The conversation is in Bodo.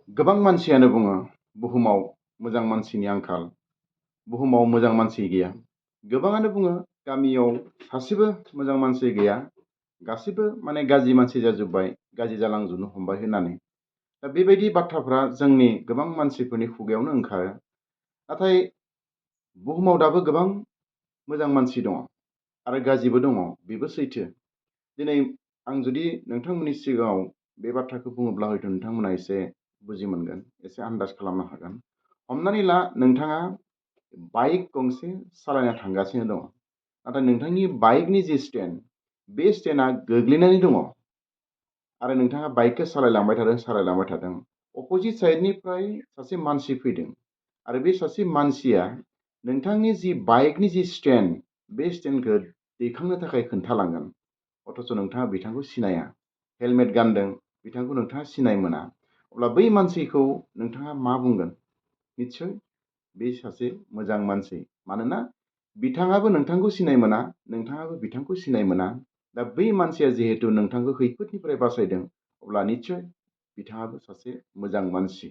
गोबां मानसियानो बुङो बुहुमाव मोजां मानसिनि आंखाल, बुहुमाव मोजां मानसि गैया। गोबाङानो बुङो गामियाव सासेबो मोजां मानसि गैया, गासिबो माने गाज्रि मानसि जाजोब्बाय, गाज्रि जालांजोबनो हमबाय होननानै। दा बेबायदि बाथ्राफ्रा जोंनि गोबां मानसिफोरनि खुगायावनो ओंखारो। नाथाय बुहुमाव दाबो गोबां मोजां मानसि दङ आरो गाज्रिबो दङ, बेबो सैथो। दिनै आं जुदि नोंथांमोननि सिगाङाव बे बाथ्राखौ बुङोब्ला हयथ' नोंथांमोना एसे बुजि मोनगोन, एसे आन्दाज खालामनो हागोन। हमनानै ला नोंथाङा बाइक गंसे सालायना थांगासिनो दङ, नाथाय नोंथांनि बाइकनि जि स्टेन्ड, बे स्टेन्डआ गोग्लैनानै दङ आरो नोंथाङा बाइकखौ सालायलांबाय थादों। अपोजिट साइडनिफ्राय सासे मानसि फैदों आरो बे सासे मानसिया नोंथांनि जि बाइकनि जि स्टेन्ड, बे स्टेन्डखौ दैखांनो थाखाय खोन्थालांगोन। अथच नोंथाङा बिथांखौ सिनाया, हेलमेट गानदों, बिथांखौ नोंथाङा सिनाय मोना। अब्ला बै मानसिखौ नोंथाङा मा बुंगोन? निस्सय बे सासे मोजां मानसि, मानोना बिथाङाबो नोंथांखौ सिनाय मोना, नोंथाङाबो बिथांखौ सिनाय मोना। दा बै मानसिया जिहेतु नोंथांखौ खैफोदनिफ्राय बासायदों, अब्ला निस्सय बिथाङाबो सासे मोजां मानसि।